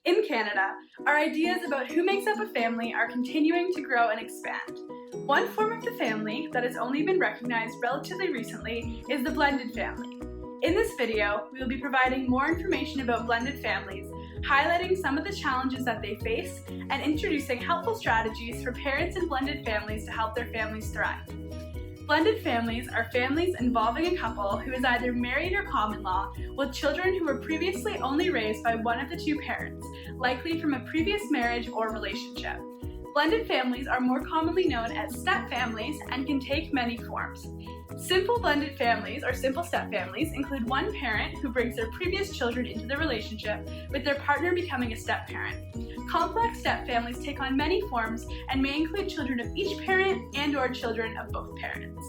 In Canada, our ideas about who makes up a family are continuing to grow and expand. One form of the family that has only been recognized relatively recently is the blended family. In this video, we will be providing more information about blended families, highlighting some of the challenges that they face, and introducing helpful strategies for parents in blended families to help their families thrive. Blended families are families involving a couple who is either married or common law, with children who were previously only raised by one of the two parents, likely from a previous marriage or relationship. Blended families are more commonly known as step families and can take many forms. Simple blended families, or simple step families, include one parent who brings their previous children into the relationship, with their partner becoming a step parent. Complex step families take on many forms and may include children of each parent and/or children of both parents.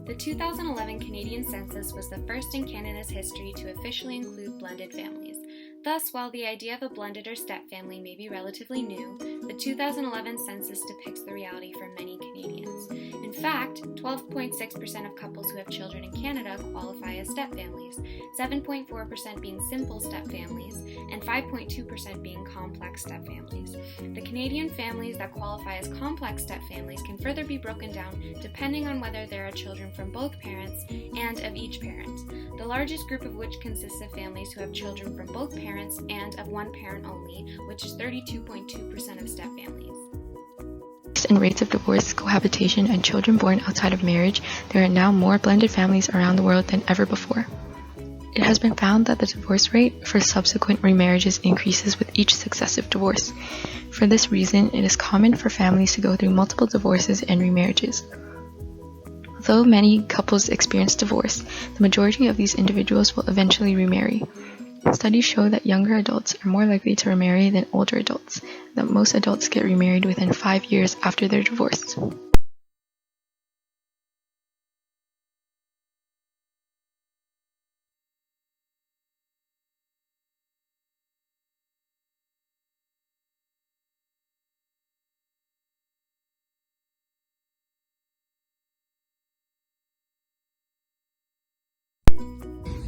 The 2011 Canadian Census was the first in Canada's history to officially include blended families. Thus, while the idea of a blended or step family may be relatively new, the 2011 census depicts the reality for many Canadians. In fact, 12.6% of couples who have children in Canada qualify as step families, 7.4% being simple step families, and 5.2% being complex step families. The Canadian families that qualify as complex step families can further be broken down depending on whether there are children from both parents and of each parent, the largest group of which consists of families who have children from both parents and of one parent only, which is 32.2% of step families. In rates of divorce, cohabitation, and children born outside of marriage, there are now more blended families around the world than ever before. It has been found that the divorce rate for subsequent remarriages increases with each successive divorce. For this reason, it is common for families to go through multiple divorces and remarriages. Although many couples experience divorce, the majority of these individuals will eventually remarry. Studies show that younger adults are more likely to remarry than older adults, that most adults get remarried within 5 years after their divorce.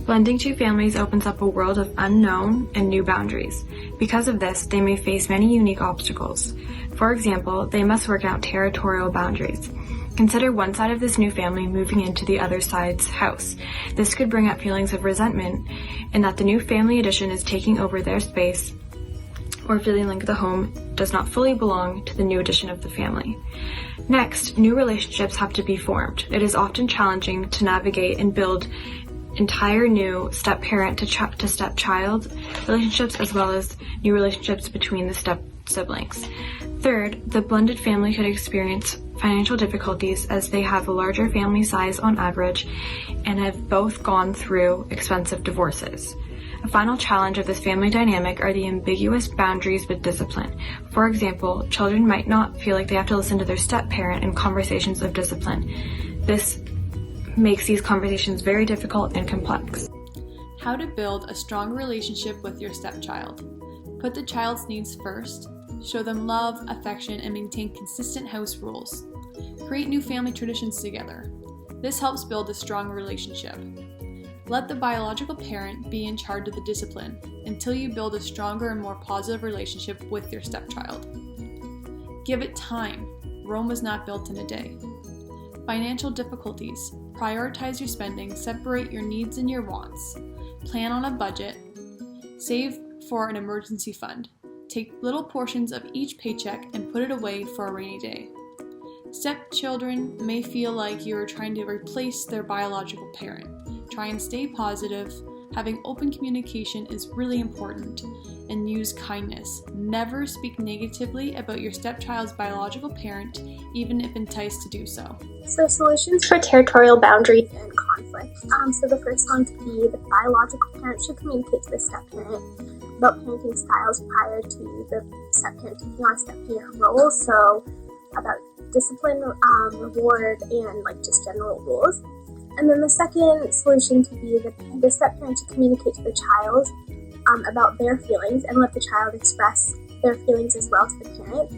Blending two families opens up a world of unknown and new boundaries. Because of this, they may face many unique obstacles. For example, they must work out territorial boundaries. Consider one side of this new family moving into the other side's house. This could bring up feelings of resentment in that the new family addition is taking over their space, or feeling like the home does not fully belong to the new addition of the family. Next, new relationships have to be formed. It is often challenging to navigate and build entire new step-parent to step-child relationships, as well as new relationships between the step-siblings. Third, the blended family could experience financial difficulties as they have a larger family size on average and have both gone through expensive divorces. A final challenge of this family dynamic are the ambiguous boundaries with discipline. For example, children might not feel like they have to listen to their step-parent in conversations of discipline. This makes these conversations very difficult and complex. How to build a strong relationship with your stepchild. Put the child's needs first, show them love, affection, and maintain consistent house rules. Create new family traditions together. This helps build a strong relationship. Let the biological parent be in charge of the discipline until you build a stronger and more positive relationship with your stepchild. Give it time. Rome was not built in a day. Financial difficulties. Prioritize your spending, separate your needs and your wants. Plan on a budget. Save for an emergency fund. Take little portions of each paycheck and put it away for a rainy day. Stepchildren may feel like you are trying to replace their biological parent. Try and stay positive. Having open communication is really important, and use kindness. Never speak negatively about your stepchild's biological parent, even if enticed to do so. So solutions for territorial boundaries and conflict. So the first one could be the biological parent should communicate to the step-parent about parenting styles prior to the step-parent taking on step-parent role. So about discipline, reward, and just general rules. And then the second solution could be the step-parent to communicate to the child about their feelings and let the child express their feelings as well to the parent.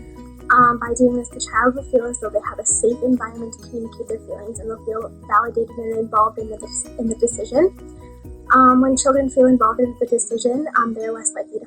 By doing this, the child will feel as though they have a safe environment to communicate their feelings, and they'll feel validated and involved in the decision. When children feel involved in the decision, they're less likely to